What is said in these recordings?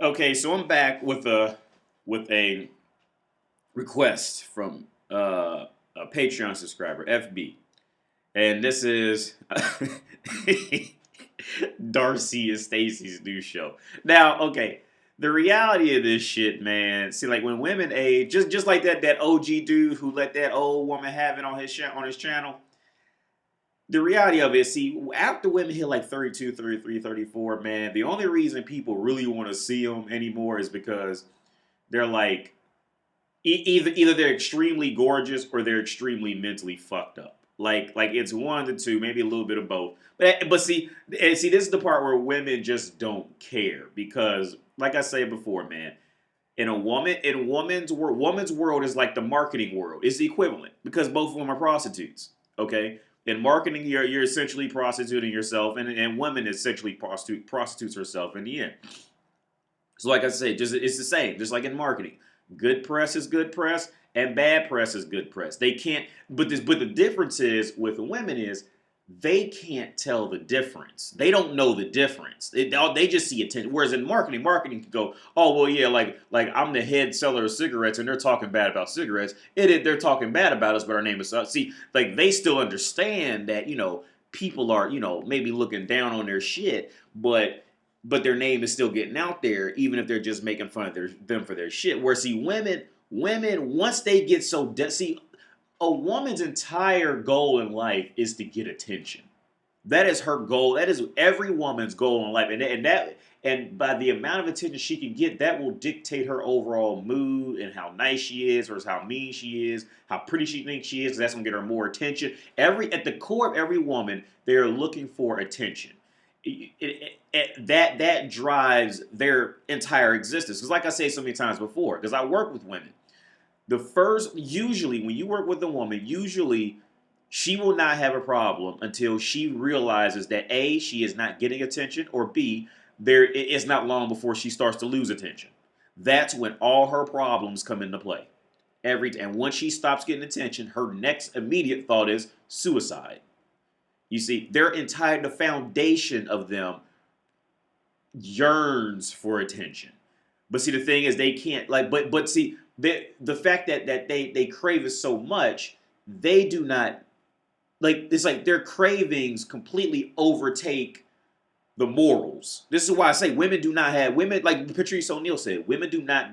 Okay, so I'm back with a request from a Patreon subscriber, FB, and this is Darcy and Stacey's new show. Now, okay, the reality of this shit, man. See, like when women age, just like that OG dude who let that old woman have it on his channel. The reality of it, see, after women hit like 32, 33, 34, man, the only reason people really want to see them anymore is because they're like either they're extremely gorgeous or they're extremely mentally fucked up. Like it's one of the two, maybe a little bit of both. But see, this is the part where women just don't care because, like I said before, man, in woman's world is like the marketing world. It's the equivalent because both of them are prostitutes. Okay, in marketing, you're essentially prostituting yourself, and women essentially prostitutes herself in the end. So, like I said, just it's the same. Just like in marketing, good press is good press, and bad press is good press. They can't. But the difference is with women is they can't tell the difference. They don't know the difference. They just see attention. Whereas in marketing can go, oh well, yeah, like I'm the head seller of cigarettes, and they're talking bad about cigarettes. They're talking bad about us, but our name is see. Like they still understand that people are maybe looking down on their shit, but their name is still getting out there, even if they're just making fun of them for their shit. Where see women once they get so see a woman's entire goal in life is to get attention. That is her goal. That is every woman's goal in life, and by the amount of attention she can get, that will dictate her overall mood and how nice she is, or how mean she is, how pretty she thinks she is. That's gonna get her more attention. At the core of every woman, they are looking for attention. That drives their entire existence. Because, like I say so many times before, because I work with women, usually when you work with a woman, usually she will not have a problem until she realizes that A, she is not getting attention, or B, it's not long before she starts to lose attention. That's when all her problems come into play. And once she stops getting attention, her next immediate thought is suicide. You see, the foundation of them yearns for attention. But see, the thing is, they can't but see, the fact that they crave it so much, they do not it's like their cravings completely overtake the morals. This is why I say women, like Patrice O'Neill said, women do not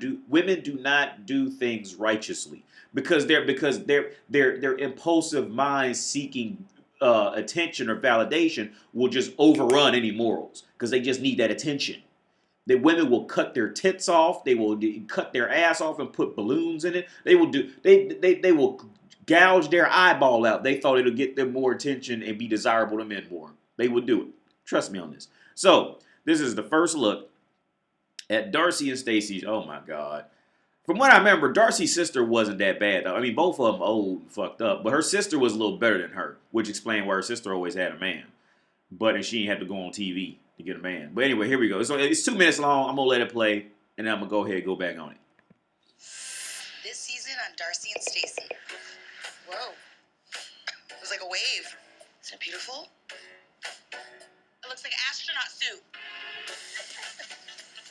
do things righteously because their impulsive minds seeking attention or validation will just overrun any morals because they just need that attention. The women will cut their tits off. They will cut their ass off and put balloons in it. They will gouge their eyeball out. They thought it'll get them more attention and be desirable to men more. They would do it. Trust me on this. So this is the first look at Darcy and Stacey's. Oh my God. From what I remember, Darcy's sister wasn't that bad though. I mean, both of them old and fucked up, but her sister was a little better than her, which explained why her sister always had a man. And she ain't had to go on TV to get a man. But anyway, here we go. So it's 2 minutes long. I'm gonna let it play, and then I'm gonna go ahead and go back on it. This season on Darcy and Stacey. Whoa. It was like a wave. Isn't it beautiful? It looks like an astronaut suit.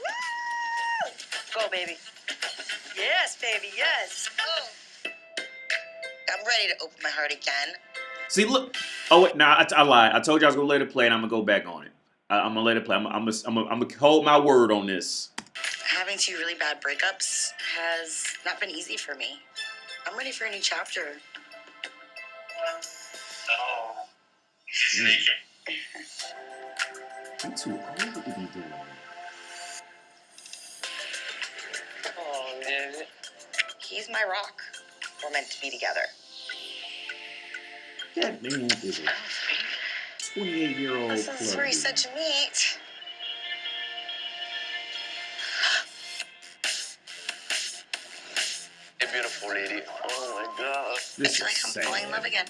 Woo! Go, baby. Yes, baby, yes. Oh. I'm ready to open my heart again. See, look. Oh, wait, nah, I lied. I told you I was going to let it play, and I'm going to go back on it. I'm going to let it play. I'm going to hold my word on this. Having 2 really bad breakups has not been easy for me. I'm ready for a new chapter. Oh. I'm too old to be doing that. Oh, man. He's my rock. We're meant to be together. That man is a 28-year-old. This is where he said to meet. Hey, beautiful lady. Oh my God. I feel like I'm falling in love again.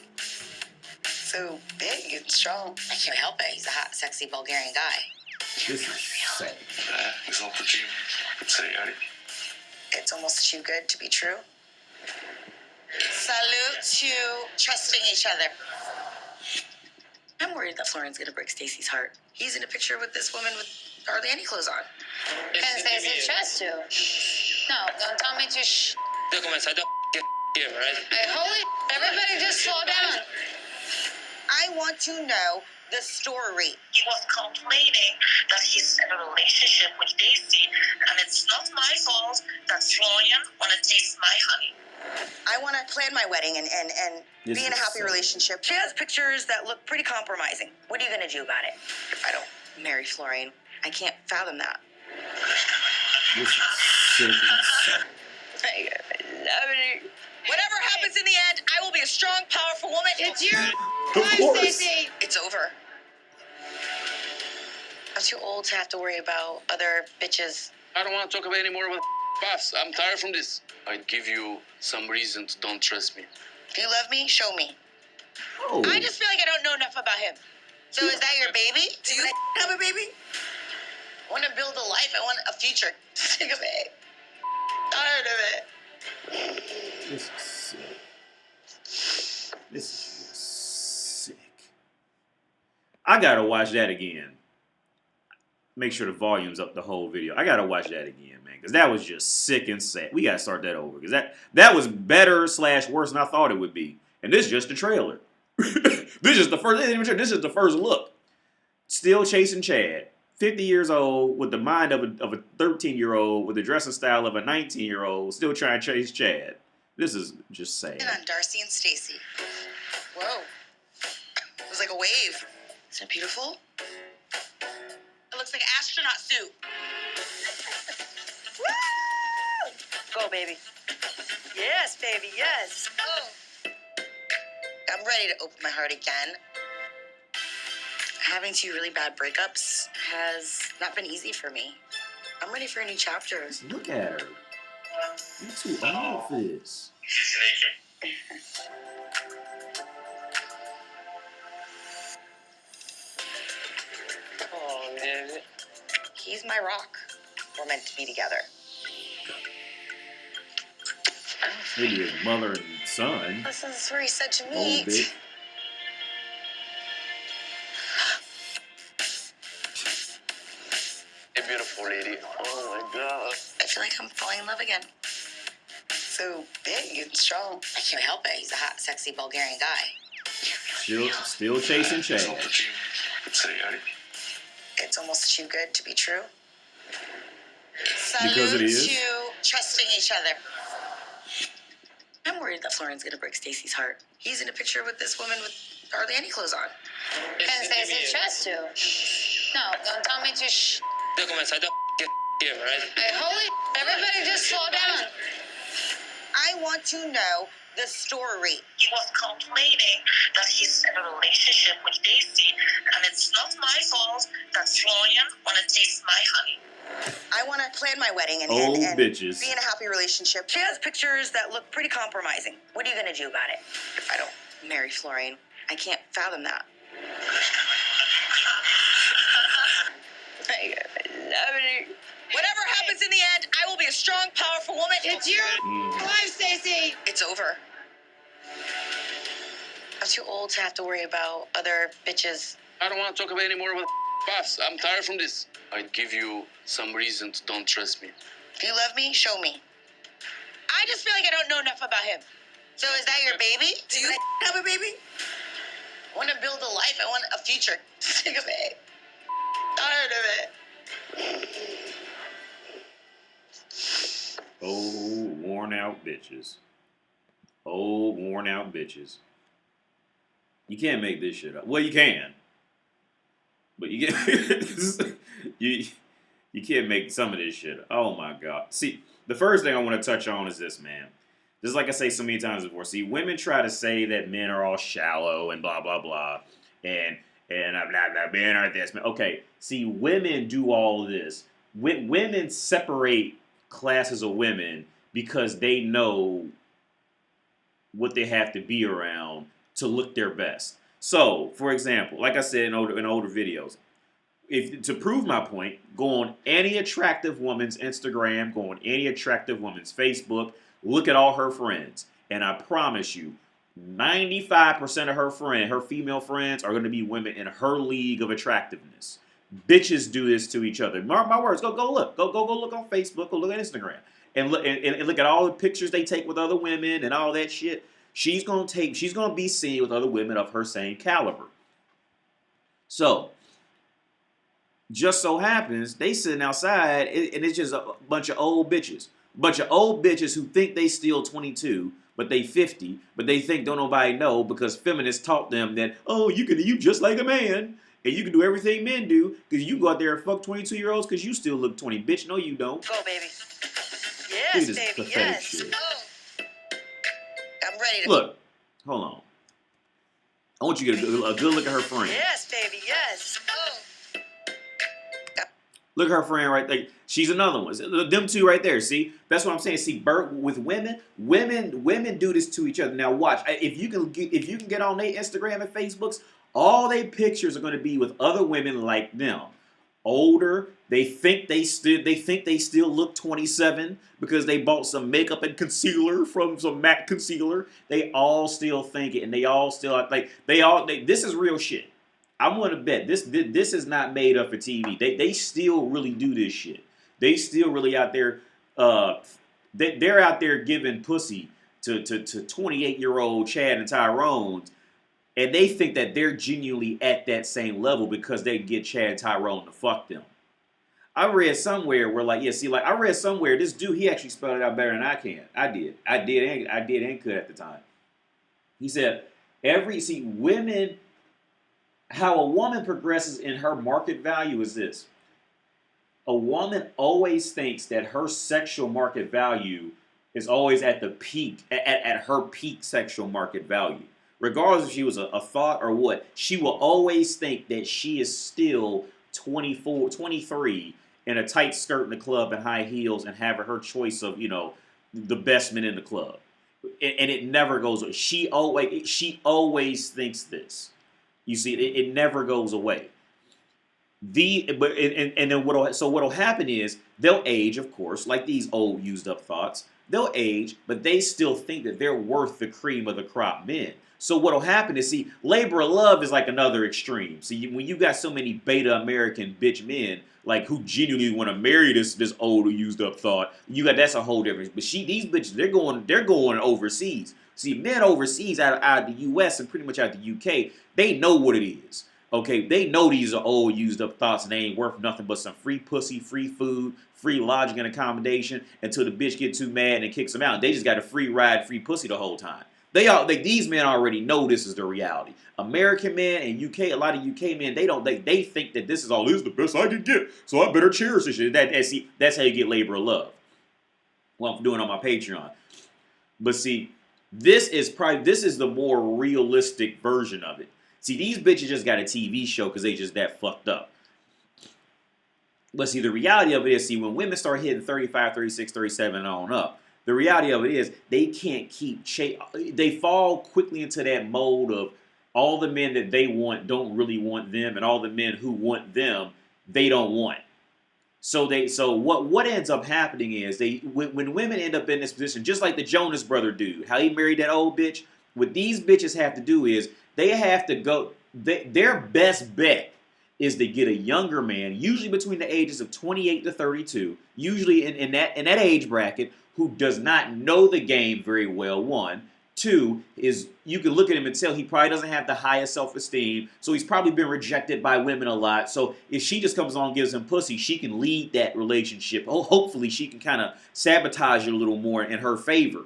So big and strong. I can't help it. He's a hot, sexy Bulgarian guy. This is sad. He's all the gym. It's almost too good to be true. Salute to trusting each other. I'm worried that Florin's gonna break Stacey's heart. He's in a picture with this woman with hardly any clothes on. And Stacey Stacy tries to. No, don't tell me to shh. They'll come inside. They'll here, right? Hey, holy, everybody just slow down. I want to know the story. He was complaining that he's in a relationship with Daisy, and it's not my fault that Florian wanna taste my honey. I want to plan my wedding and This be in a is happy so- relationship. She has pictures that look pretty compromising. What are you going to do about it? If I don't marry Florian, I can't fathom that. This is sick and sad. Whatever happens in the end, I will be a strong, powerful woman. It's your Of course. Stacey. It's over. I'm too old to have to worry about other bitches. I don't want to talk about any more about pass. I'm tired from this. I'd give you some reason to don't trust me. Do you love me? Show me. Oh. I just feel like I don't know enough about him. So is that your baby? Do you have a baby? I want to build a life. I want a future. Sick of it. Tired of it. This is sick. This is sick. I gotta watch that again. Make sure the volume's up the whole video. I gotta watch that again, man, because that was just sick and sad. We gotta start that over, because that was better / worse than I thought it would be. And this is just the trailer. This is the first. This is the first look. Still chasing Chad. 50 years old with the mind of a 13-year-old with the dressing style of a 19-year-old, still trying to chase Chad. This is just sad. And on Darcy and Stacey. Whoa. It was like a wave. Isn't it beautiful? It looks like an astronaut suit. Woo! Go, baby. Yes, baby, yes. Oh. I'm ready to open my heart again. Having 2 really bad breakups has not been easy for me. I'm ready for a new chapter. Look at her. You too old for this. Oh, man. He's my rock. We're meant to be together. Maybe his mother and son. This is where he said to Old meet. bitch. A beautiful lady. Oh, my God. I feel like I'm falling in love again. So big and strong. I can't help it. He's a hot, sexy Bulgarian guy. Still chasing Chad. It's almost too good to be true. Because it is. To trusting each other. I'm worried that Florian's gonna break Stacy's heart. He's in a picture with this woman with hardly any clothes on. And Stacy tries to. No, don't tell me to shh. They'll come inside. They'll here, right? Hey, holy, everybody just slow down. I want to know the story. He was complaining that he's in a relationship with Daisy, and it's not my fault that Florian wanna taste my honey. I want to plan my wedding and bitches. be in a happy relationship. She has pictures that look pretty compromising. What are you going to do about it? If I don't marry Florian, I can't fathom that. Whatever happens in the end, I will be a strong, powerful woman. It's your life, Stacey. It's over. I'm too old to have to worry about other bitches. I don't want to talk about any more about pass. I'm tired from this. I'd give you some reason to don't trust me. Do you love me? Show me. I just feel like I don't know enough about him. So is that your baby? Do you have a baby? I want to build a life. I want a future. Sick of it. Tired of it. Old, worn out bitches. Old, worn out bitches. You can't make this shit up. Well, you can. But you can't. you can't make some of this shit up. Oh my God. See, the first thing I want to touch on is this, man. Just like I say so many times before. See, women try to say that men are all shallow and blah, blah, blah. And I'm not men aren't this. Okay, see, women do all this. Women separate classes of women because they know what they have to be around to look their best. So, for example, like I said in older videos, to prove my point, go on any attractive woman's Instagram, go on any attractive woman's Facebook, look at all her friends, and I promise you, 95% of her female friends are going to be women in her league of attractiveness. Bitches do this to each other. Mark my words. Go look. Go look on Facebook. Go look at Instagram. And look at all the pictures they take with other women and all that shit. She's gonna be seen with other women of her same caliber. So, just so happens they sitting outside and it's just a bunch of old bitches. Bunch of old bitches who think they still 22, but they 50, but they think don't nobody know because feminists taught them that, oh, you just like a man. And you can do everything men do because you go out there and fuck 22-year-olds because you still look 20. Bitch, no, you don't. Go, baby. Look Yes, at this baby, pathetic yes. shit. I'm ready to... Look, hold on. I want you to get a good look at her friend. Yes, baby, yes. Look at her friend right there. She's another one. Them two right there. See, that's what I'm saying. See, with women do this to each other. Now watch. If you can get on their Instagram and Facebooks, all their pictures are going to be with other women like them. Older. They think they still look 27 because they bought some makeup and concealer from some MAC concealer. They all still think it, and they all still like this is real shit. I'm gonna bet this is not made up for TV. They still really do this shit. They still really out there. They're out there giving pussy to 28-year-old Chad and Tyrone's, and they think that they're genuinely at that same level because they get Chad and Tyrone to fuck them. I read somewhere where I read somewhere this dude he actually spelled it out better than I can. I did and could at the time. He said women. How a woman progresses in her market value is this. A woman always thinks that her sexual market value is always at the peak, at her peak sexual market value. Regardless if she was a thought or what, she will always think that she is still 24, 23 in a tight skirt in the club and high heels and having her choice of, the best men in the club. And it never goes away. She always thinks this. You see, it never goes away. Then what'll happen is they'll age, of course, like these old used up thoughts. They'll age, but they still think that they're worth the cream of the crop men. So what'll happen is, labor of love is like another extreme. See, when you got so many beta American bitch men, like who genuinely want to marry this old or used up thought, that's a whole difference. But these bitches, they're going overseas. See, men overseas out of the U.S. and pretty much out the UK, they know what it is. Okay, they know these are old used up thoughts and they ain't worth nothing but some free pussy, free food, free lodging and accommodation until the bitch get too mad and kicks them out. They just got a free ride, free pussy the whole time. These men already know this is the reality. American men and a lot of UK men, they think that this is the best I can get, so I better cherish this shit. That's how you get labor of love. Well, I'm doing on my Patreon. But see, this is the more realistic version of it. See, these bitches just got a TV show because they just that fucked up. But see, the reality of it is, when women start hitting 35, 36, 37 and on up, the reality of it is they can't keep they fall quickly into that mode of all the men that they want don't really want them, and all the men who want them, they don't want. So what ends up happening is when women end up in this position, just like the Jonas brother dude, how he married that old bitch, what these bitches have to do is they have to go, their best bet is to get a younger man, usually between the ages of 28 to 32, usually in that age bracket, who does not know the game very well, one. Two, is you can look at him and tell he probably doesn't have the highest self-esteem, so he's probably been rejected by women a lot. So if she just comes on and gives him pussy, she can lead that relationship. Hopefully she can kind of sabotage it a little more in her favor,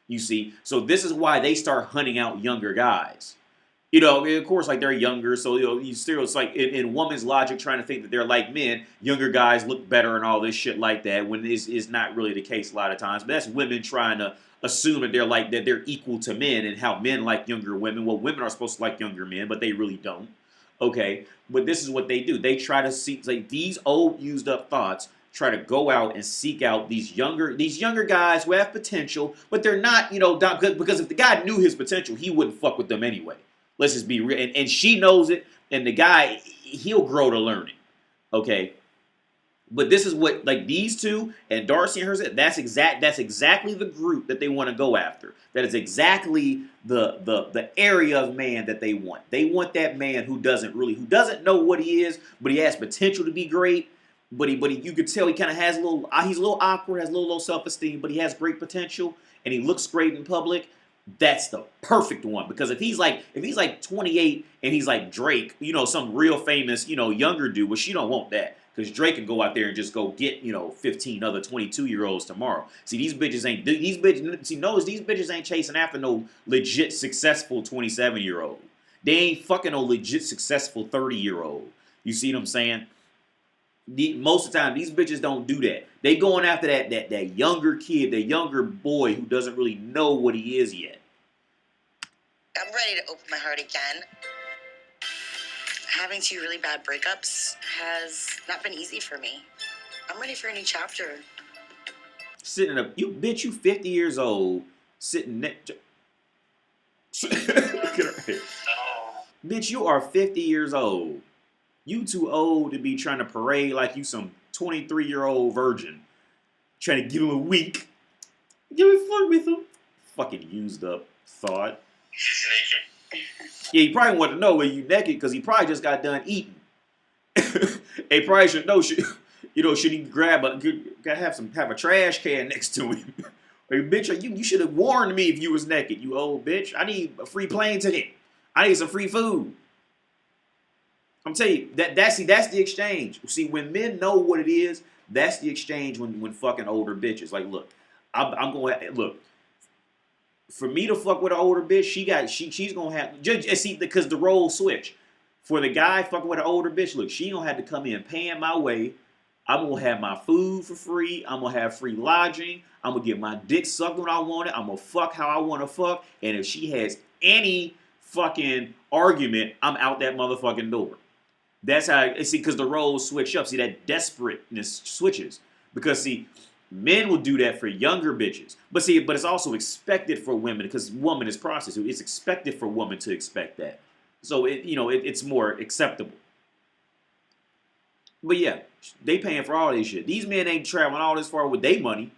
you see. So this is why they start hunting out younger guys. Of course, like they're younger, so you still, it's like in woman's logic, trying to think that they're like men. Younger guys look better and all this shit like that, when this is not really the case a lot of times. But that's women trying to assume that they're equal to men, and how men like younger women. Well, women are supposed to like younger men, but they really don't. Okay, but this is what they do. They try to see, like, these old used up thoughts try to go out and seek out these younger guys who have potential, but they're not, because if the guy knew his potential, he wouldn't fuck with them anyway. Let's just be real. And she knows it, and the guy, he'll grow to learn it. Okay? But this is what, like, these two and Darcy and her, that's exactly the group that they want to go after. That is exactly the area of man that they want. They want that man who doesn't know what he is, but he has potential to be great. But you could tell he kind of has he's a little awkward, has a little low self-esteem, but he has great potential and he looks great in public. That's the perfect one, because if he's like 28 and he's like Drake, you know, some real famous, you know, younger dude, well, she don't want that. Because Drake can go out there and just go get, you know, 15 other 22-year-olds tomorrow. See, these bitches ain't chasing after no legit successful 27-year-old. They ain't fucking no legit successful 30-year-old. You see what I'm saying? Most of the time, these bitches don't do that. They going after that younger kid, that younger boy who doesn't really know what he is yet. I'm ready to open my heart again. Having 2 really bad breakups has not been easy for me. I'm ready for a new chapter. You 50 years old, sitting next. Look at her hair. Bitch, you are 50 years old. You too old to be trying to parade like you some 23-year-old virgin. Trying to give him a wink. Give me flirt with him. Fucking used up thought. Yeah, he probably wanted to know where you naked because he probably just got done eating. He probably should know. Should he grab have a trash can next to him? Like, bitch, you should have warned me if you was naked, you old bitch. I need a free plane ticket. I need some free food. I'm telling you, that's the exchange. See, when men know what it is, that's the exchange when fucking older bitches. Like, look, I'm going, look, for me to fuck with an older bitch, she's gonna have just see, because the roles switch. For the guy fucking with an older bitch, look, she gonna have to come in paying my way. I'm gonna have my food for free. I'm gonna have free lodging. I'm gonna get my dick sucked when I want it. I'm gonna fuck how I want to fuck. And if she has any fucking argument, I'm out that motherfucking door. That's how, see, because the roles switch up. See, that desperateness switches. Because, see, men will do that for younger bitches. But it's also expected for women, because woman is prostitute. It's expected for women to expect that. So, it's more acceptable. But yeah, they paying for all this shit. These men ain't traveling all this far with their money.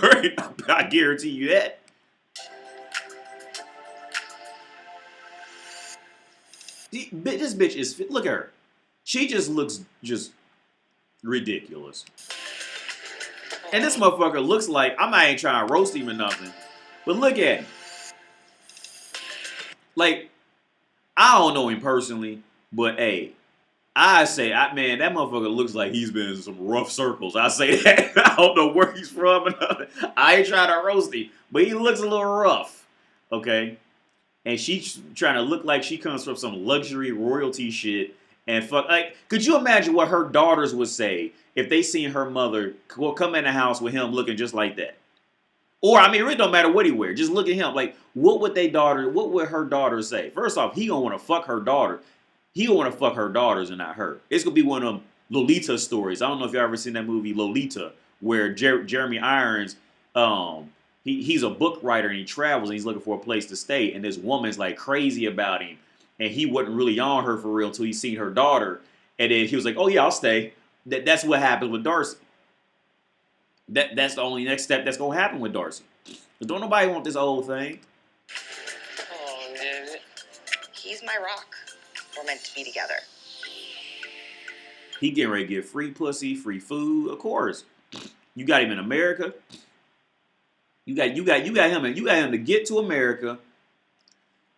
Right? I guarantee you that. This bitch is, look at her. She just looks just ridiculous. And this motherfucker looks like, I ain't trying to roast him or nothing, but look at him. Like, I don't know him personally, but hey, man, that motherfucker looks like he's been in some rough circles. I say that. I don't know where he's from or nothing. I ain't trying to roast him, but he looks a little rough. Okay? And she's trying to look like she comes from some luxury royalty shit. And fuck, like, could you imagine what her daughters would say if they seen her mother come in the house with him looking just like that? Or, I mean, it really don't matter what he wear. Just look at him. Like, what would her daughters say? First off, he gonna want to fuck her daughter. He gonna want to fuck her daughters and not her. It's gonna be one of them Lolita stories. I don't know if y'all ever seen that movie Lolita, where Jeremy Irons, he's a book writer and he travels and he's looking for a place to stay, and this woman's like crazy about him, and he wasn't really on her for real until he seen her daughter, and then he was like, oh yeah, I'll stay. That's what happened with Darcy. That's the only next step that's gonna happen with Darcy. But don't nobody want this old thing. Oh, man. He's my rock. We're meant to be together. He getting ready to get free pussy, free food, of course. You got him in America. You got him to get to America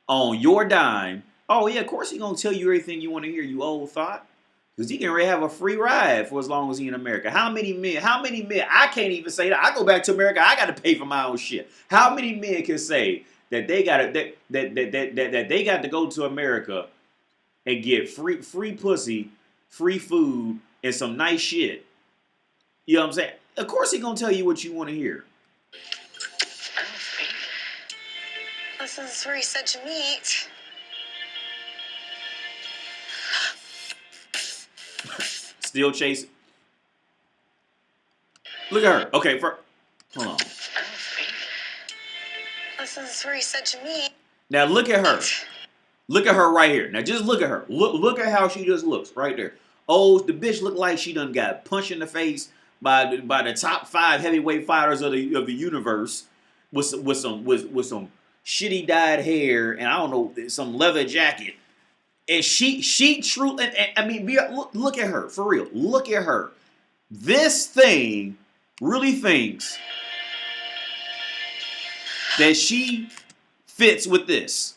on your dime. Oh yeah, of course he gonna tell you everything you want to hear, you old thought. Because he can already have a free ride for as long as he in America. How many men, I can't even say that. I go back to America, I got to pay for my own shit. How many men can say that they got that they got to go to America and get free pussy, free food, and some nice shit? You know what I'm saying? Of course he gonna tell you what you want to hear. This is where he said to meet. Still chasing. Look at her. Okay, hold on. This is where he said to meet. Now look at her. Look at her right here. Now just look at her. Look at how she just looks right there. the bitch look like she done got punched in the face by the top 5 heavyweight fighters of the universe with some shitty dyed hair and I don't know, some leather jacket. And she truly, and I mean, look at her, for real. Look at her. This thing really thinks that she fits with this.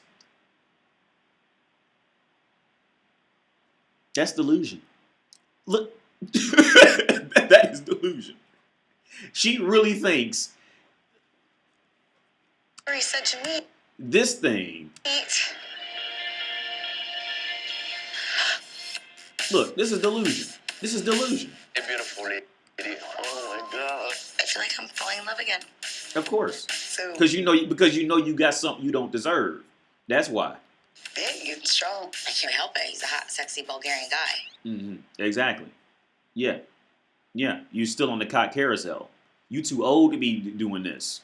That's delusion. Look, that is delusion. She really thinks He said to me, this thing. Look, this is delusion. This is delusion. A beautiful lady. Oh my God. I feel like I'm falling in love again. Of course. So Because you know you got something you don't deserve. That's why. big and strong. I can't help it. He's a hot, sexy Bulgarian guy. Mm-hmm. Exactly. Yeah. Yeah. You still on the cock carousel. You too old to be doing this.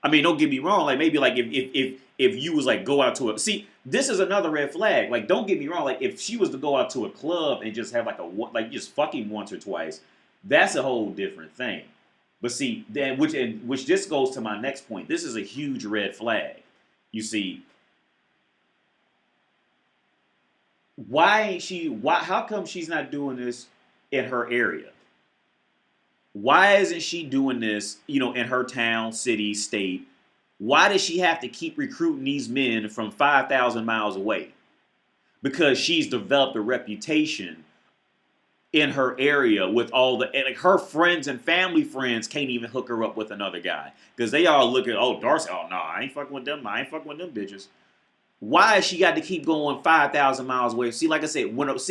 I mean, don't get me wrong. Like maybe like if you was like go out to a this is another red flag. Like don't get me wrong. Like if she was to go out to a club and just have like just fucking once or twice, that's a whole different thing. But see, then which just goes to my next point. This is a huge red flag. You see, how come she's not doing this in her area? Why isn't she doing this, in her town, city, state? Why does she have to keep recruiting these men from 5,000 miles away? Because she's developed a reputation in her area with all her friends and family friends can't even hook her up with another guy. Because they all look at, Darcy, nah, I ain't fucking with them. I ain't fucking with them bitches. Why has she got to keep going 5,000 miles away? See, like I said, women's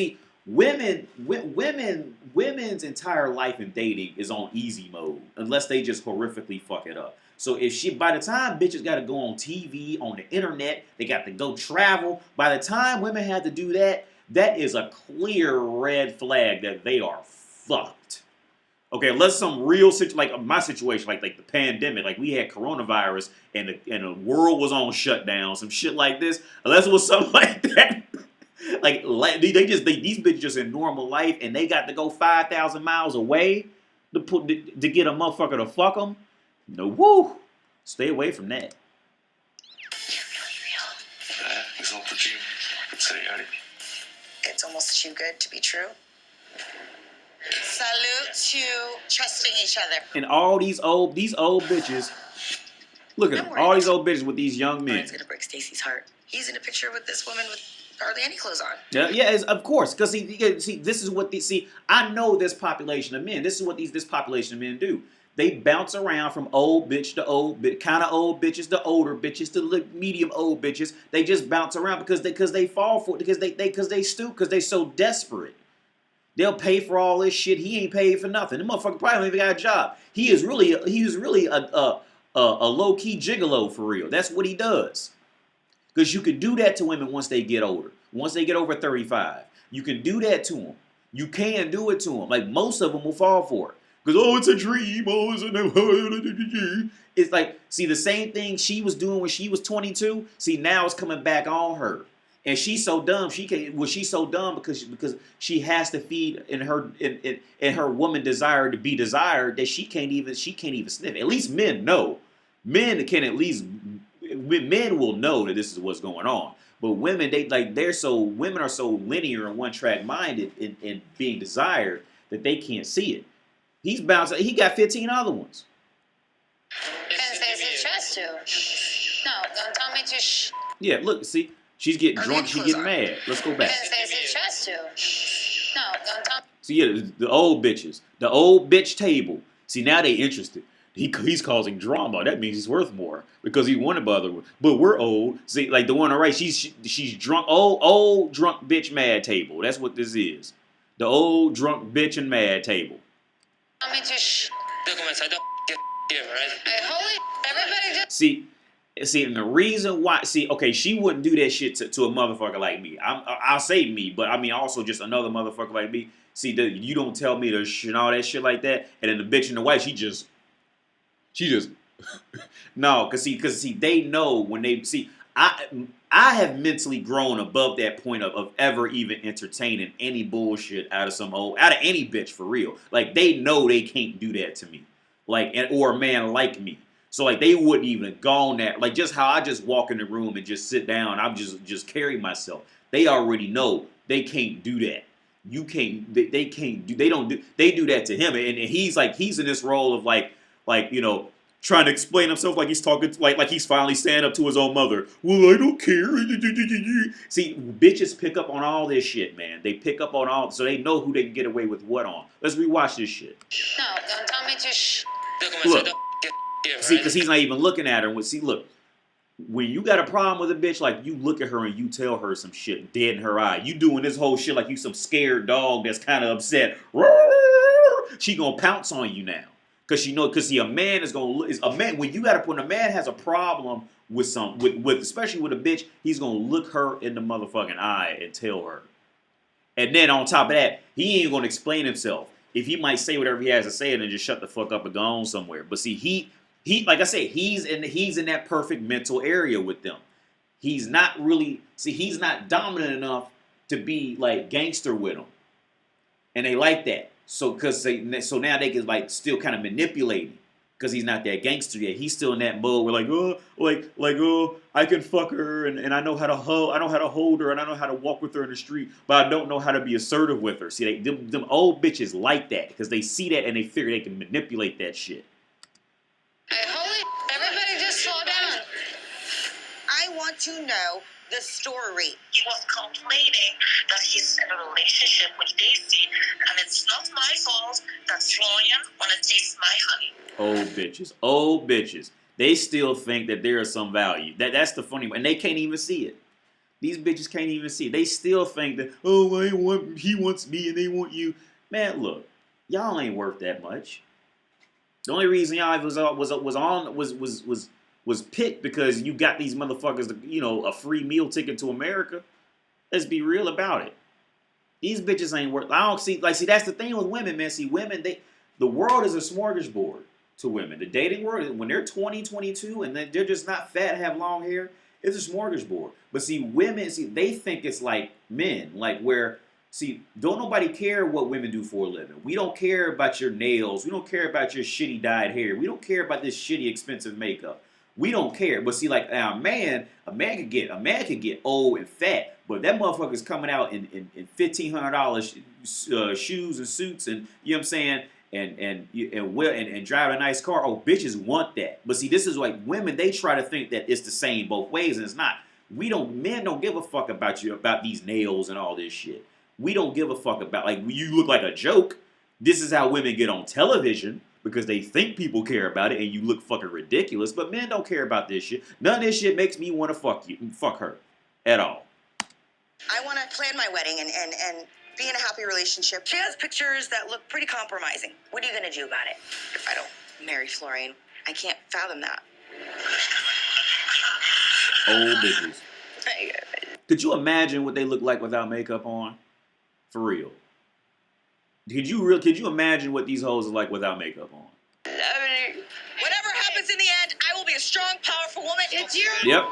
entire life in dating is on easy mode unless they just horrifically fuck it up. So by the time bitches got to go on TV, on the internet, they got to go travel. By the time women have to do that, that is a clear red flag that they are fucked. Okay, unless some real like my situation, like the pandemic, like we had coronavirus and the world was on shutdown, some shit like this. Unless it was something like that. Like these bitches just in normal life and they got to go 5,000 miles away to get a motherfucker to fuck them. Woo! Stay away from that. It's almost too good to be true. Salute to trusting each other. And all these old bitches. Look at them. All these old bitches with these young men. It's gonna break Stacey's heart. He's in a picture with this woman with hardly any clothes on. Yeah, of course. Because see, this is what I know this population of men. This is what this population of men do. They bounce around from old bitch to old bitch, kind of old bitches to older bitches to medium old bitches. They just bounce around because they fall for it because they stoop because they so desperate. They'll pay for all this shit. He ain't paid for nothing. The motherfucker probably don't even got a job. He was really a low key gigolo for real. That's what he does. Because you can do that to women once they get older. Once they get over 35, you can do that to them. You can do it to them. Like most of them will fall for it. Because, it's a dream. It's like, see, the same thing she was doing when she was 22. See, now it's coming back on her. And she's so dumb. She's so dumb because she has to feed in her woman desire to be desired that she can't even sniff. At least men know. Men will know that this is what's going on. But women, women are so linear and one track minded in being desired that they can't see it. He's bouncing. He got 15 other ones. And Stacey tries to. No, don't tell me to shh. Yeah, look, see, she's getting drunk. She's getting mad. Let's go back. And Stacey tries to. No, don't tell me. So yeah, the old bitches, the old bitch table. See, now they interested. He's causing drama. That means he's worth more because he wanted by other. But we're old. See, like the one on the right, she's drunk. Old drunk bitch mad table. That's what this is. The old drunk bitch and mad table. Tell me to shh. Everybody just. See, and the reason why, okay, she wouldn't do that shit to a motherfucker like me. I'll say me, but I mean also just another motherfucker like me. See, you don't tell me to and all that shit like that, and then the bitch in the white, she just, no, cause see, they know when they see. I have mentally grown above that point of ever even entertaining any bullshit out of any bitch for real. Like they know they can't do that to me, like or a man like me. So like they wouldn't even go on that. Like just how I just walk in the room and just sit down. I'm just carry myself. They already know they can't do that. You can't. They can't do. They don't do. They do that to him, and he's in this role of like trying to explain himself like he's talking like he's finally standing up to his own mother. Well, I don't care. See, bitches pick up on all this shit, man. They pick up on all, so they know who they can get away with what on. Let's rewatch this shit. No, don't tell me to shh. Look, see, because he's not even looking at her. See, look, when you got a problem with a bitch, like you look at her and you tell her some shit dead in her eye. You doing this whole shit like you some scared dog that's kind of upset. She gonna pounce on you now. Cause see, a man is when a man has a problem with especially with a bitch, he's gonna look her in the motherfucking eye and tell her. And then on top of that, he ain't gonna explain himself. If he might say whatever he has to say and then just shut the fuck up and go on somewhere. But see, he like I said, he's in that perfect mental area with them. He's not dominant enough to be like gangster with them. And they like that. So now they can like still kind of manipulate him because he's not that gangster yet. He's still in that mode where I can fuck her and I know how to hold her and I know how to walk with her in the street, but I don't know how to be assertive with her. See, them old bitches like that because they see that and they figure they can manipulate that shit. Hey, everybody just slow down. I want to know the story. He was complaining that he's in a relationship with Daisy, and it's not my fault that Florian want to taste my honey. Old bitches. They still think that there is some value. That's the funny one. And they can't even see it. These bitches can't even see it. They still think that, he wants me and they want you. Man, look, y'all ain't worth that much. The only reason y'all was picked because you got these motherfuckers, a free meal ticket to America. Let's be real about it. These bitches ain't worth. I don't see. That's the thing with women, man. See, women, the world is a smorgasbord to women. The dating world, when they're 20, 22, and they're just not fat, have long hair, it's a smorgasbord. But see, women, they think it's like men, like where. See, don't nobody care what women do for a living. We don't care about your nails. We don't care about your shitty dyed hair. We don't care about this shitty expensive makeup. We don't care. But see, like a man could get old and fat, but that motherfucker's coming out in $1,500 shoes and suits, and you know what I'm saying, and drive a nice car. Oh, bitches want that. But see, this is like women. They try to think that it's the same both ways, and it's not. Men don't give a fuck about these nails and all this shit. We don't give a fuck about, like, you look like a joke. This is how women get on television because they think people care about it and you look fucking ridiculous. But men don't care about this shit. None of this shit makes me want to fuck her at all. I want to plan my wedding and be in a happy relationship. She has pictures that look pretty compromising. What are you going to do about it if I don't marry Florian? I can't fathom that. Old bitches. Could you imagine what they look like without makeup on? For real. Could you imagine what these hoes are like without makeup on? Whatever happens in the end, I will be a strong, powerful woman. It's you. Yep.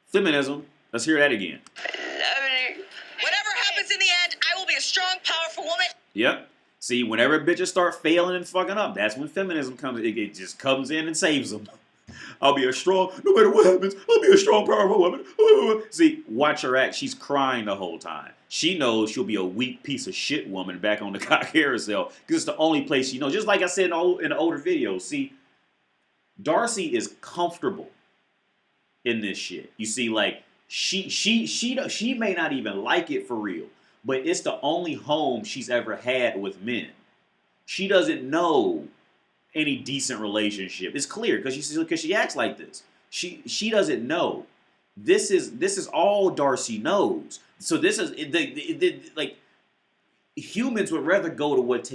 Feminism. Let's hear that again. Whatever happens in the end, I will be a strong, powerful woman. Yep. See, whenever bitches start failing and fucking up, that's when feminism comes. It just comes in and saves them. I'll be a strong, no matter what happens, I'll be a strong, powerful woman. See, watch her act. She's crying the whole time. She knows she'll be a weak piece of shit woman back on the cock carousel because it's the only place she knows. Just like I said in the older videos. See, Darcy is comfortable in this shit. You see, like, she may not even like it for real, but it's the only home she's ever had with men. She doesn't know any decent relationship. It's clear because she acts like this. She doesn't know. This is all Darcy knows. So this is like humans would rather go to what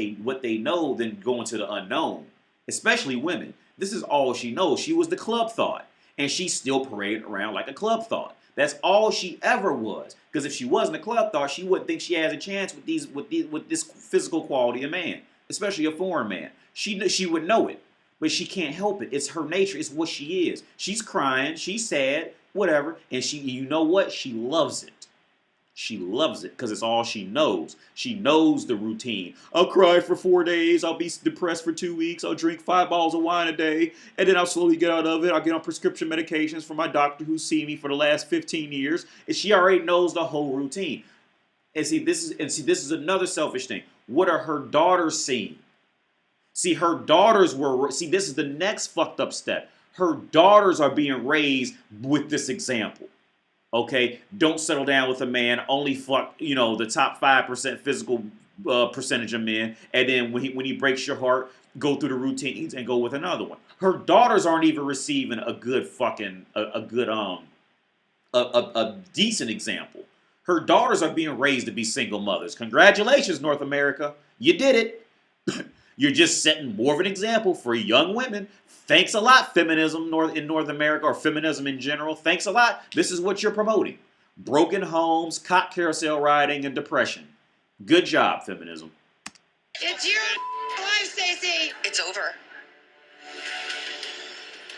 they know than go into the unknown, especially women. This is all she knows. She was the club thought, and she's still parading around like a club thought. That's all she ever was. Because if she wasn't a club thought, she wouldn't think she has a chance with this physical quality of man, especially a foreign man. She would know it, but she can't help it. It's her nature. It's what she is. She's crying. She's sad. whatever. And you know what? She loves it. She loves it because it's all she knows. She knows the routine. I'll cry for 4 days. I'll be depressed for 2 weeks. I'll drink 5 bottles of wine a day. And then I'll slowly get out of it. I'll get on prescription medications from my doctor who's seen me for the last 15 years. And she already knows the whole routine. And this is another selfish thing. What are her daughters seeing? See, her daughters this is the next fucked up step. Her daughters are being raised with this example. Okay, don't settle down with a man. Only fuck, the top 5% physical percentage of men, and then when he breaks your heart, go through the routines and go with another one. Her daughters aren't even receiving a good fucking a decent example. Her daughters are being raised to be single mothers. Congratulations, North America, you did it. You're just setting more of an example for young women. Thanks a lot, feminism in North America, or feminism in general. Thanks a lot. This is what you're promoting. Broken homes, cock carousel riding, and depression. Good job, feminism. It's your life, Stacey. It's over.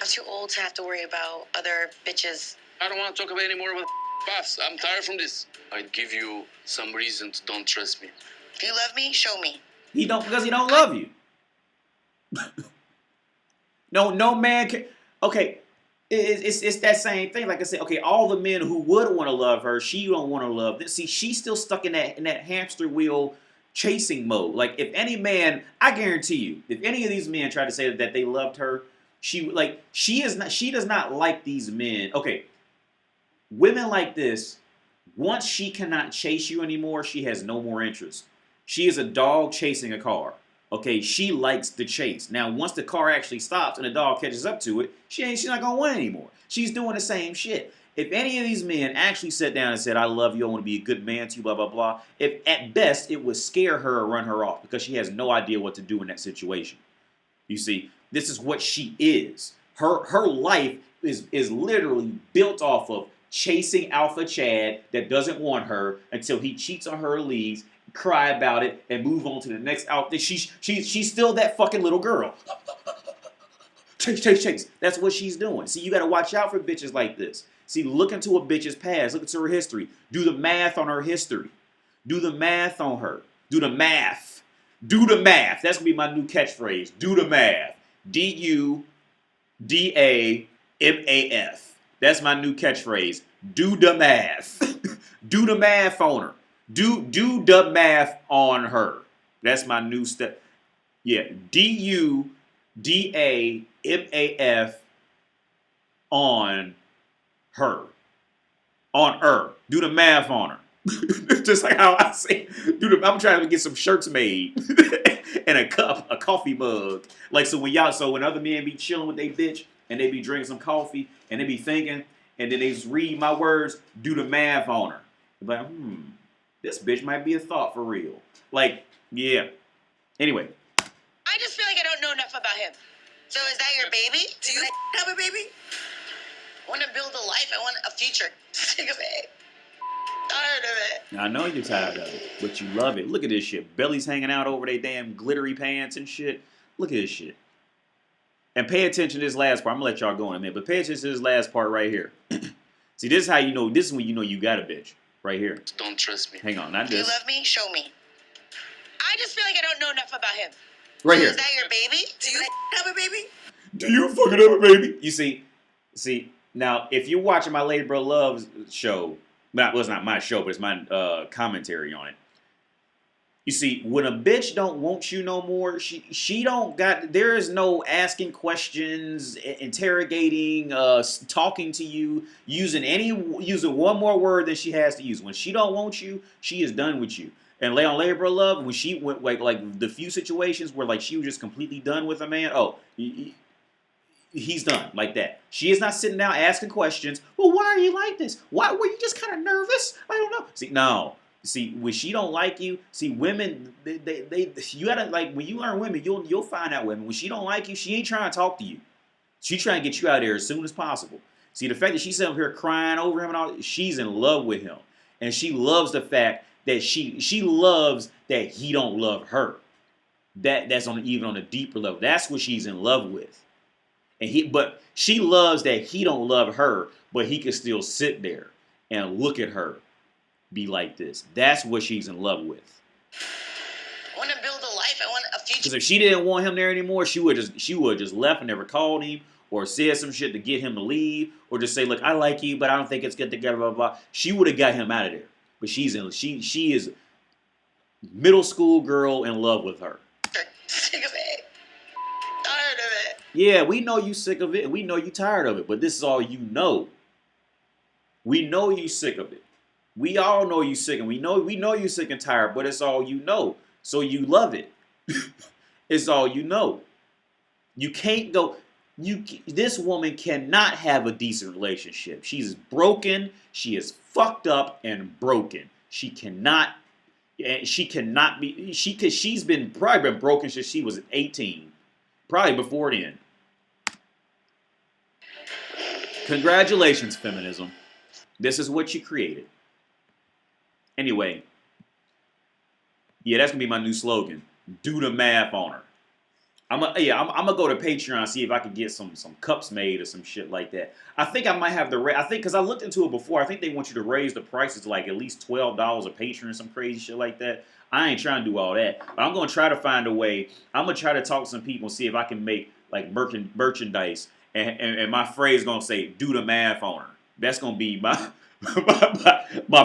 I'm too old to have to worry about other bitches. I don't want to talk about any more with buffs. I'm tired from this. I'd give you some reason to don't trust me. If you love me, show me. He don't, because he don't love you. No man can. Okay, it's that same thing. Like I said, okay, all the men who would want to love her, she don't want to love. See, she's still stuck in that hamster wheel chasing mode. Like, if any man, I guarantee you, if any of these men try to say that they loved her, she does not like these men. Okay, women like this, once she cannot chase you anymore, she has no more interest. She is a dog chasing a car. Okay, she likes the chase. Now, once the car actually stops and the dog catches up to it, she's not gonna win anymore. She's doing the same shit. If any of these men actually sat down and said, I love you, I want to be a good man to you, blah, blah, blah, if at best it would scare her or run her off because she has no idea what to do in that situation. You see, this is what she is. Her life is literally built off of chasing Alpha Chad that doesn't want her until he cheats on her, leaves, cry about it, and move on to the next outfit. She's still that fucking little girl. Chase. That's what she's doing. See, you got to watch out for bitches like this. See, look into a bitch's past. Look into her history. Do the math on her history. Do the math on her. Do the math. Do the math. That's going to be my new catchphrase. Do the math. D-U-D-A-M-A-F. That's my new catchphrase. Do the math. Do the math on her. Do the math on her. That's my new step. Yeah, D-U-D-A-M-A-F on her. On her. Do the math on her. Just like how I say, I'm trying to get some shirts made and a coffee mug. Like, so when other men be chilling with their bitch and they be drinking some coffee and they be thinking, and then they just read my words, do the math on her. They're like, this bitch might be a thought for real. Like, yeah. Anyway. I just feel like I don't know enough about him. So is that your baby? Do you have a baby? I want to build a life. I want a future. Sick of it. Tired of it. I know you're tired of it, but you love it. Look at this shit. Belly's hanging out over their damn glittery pants and shit. Look at this shit. And pay attention to this last part. I'm going to let y'all go in a minute, but pay attention to this last part right here. See, this is how you know. This is when you know you got a bitch. Right here. Don't trust me. Hang on, not this. this. You love me? Show me. I just feel like I don't know enough about him. Right here. Is that your baby? Do you have a baby? Do you fucking have a baby? You see, now, if you're watching my Lady Bro Love show, well, it's not my show, but it's my commentary on it. You see, when a bitch don't want you no more, she don't got, there is no asking questions, interrogating, talking to you, using one more word than she has to use. When she don't want you, she is done with you. And on Labor Love, when she went like the few situations where like she was just completely done with a man, he's done like that. She is not sitting down asking questions. Well, why are you like this? Why were you just kind of nervous? I don't know. See, no. See, when she don't like you, see, women, you gotta, like, when you learn women, you'll find out women. When she don't like you, she ain't trying to talk to you. She trying to get you out of there as soon as possible. See, the fact that she's sitting up here crying over him and all, she's in love with him. And she loves the fact that she loves that he don't love her. That's even on a deeper level. That's what she's in love with. But she loves that he don't love her, but he can still sit there and look at her be like this. That's what she's in love with. I want to build a life. I want a future. Because if she didn't want him there anymore, she would just left and never called him or said some shit to get him to leave or just say, look, I like you, but I don't think it's good together, blah, blah, blah. She would have got him out of there. But she is middle school girl in love with her. Sick of it. Tired of it. Yeah, we know you sick of it and we know you tired of it, but this is all you know. We know you sick of it. We all know you sick and we know you sick and tired, but it's all you know. So you love it. It's all you know. You can't go. This woman cannot have a decent relationship. She's broken. She is fucked up and broken. She cannot be. She's probably been broken since she was 18, probably before then. Congratulations, feminism. This is what you created. Anyway, yeah, that's gonna be my new slogan. Do the math on her. I'm gonna go to Patreon and see if I can get some cups made or some shit like that. I think I might have I think because I looked into it before. I think they want you to raise the prices to like at least $12 a patron or some crazy shit like that. I ain't trying to do all that, but I'm gonna try to find a way. I'm gonna try to talk to some people and see if I can make like merchandise, and my phrase is gonna say "do the math on her." That's gonna be my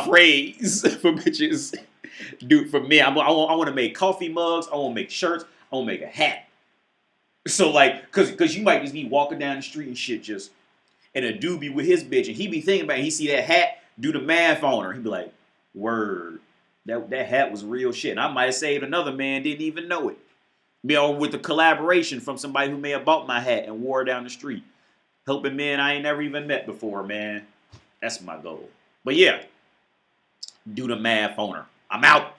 phrase for bitches. Dude, for me, I want to make coffee mugs. I want to make shirts. I want to make a hat. So like, cause you might just be walking down the street and shit, and a dude be with his bitch, and he be thinking about it, he see that hat, do the math on her. He be like, word, that hat was real shit. And I might have saved another man, didn't even know it. With the collaboration from somebody who may have bought my hat and wore it down the street. Helping men I ain't never even met before, man. That's my goal. But yeah, do the math on her. I'm out.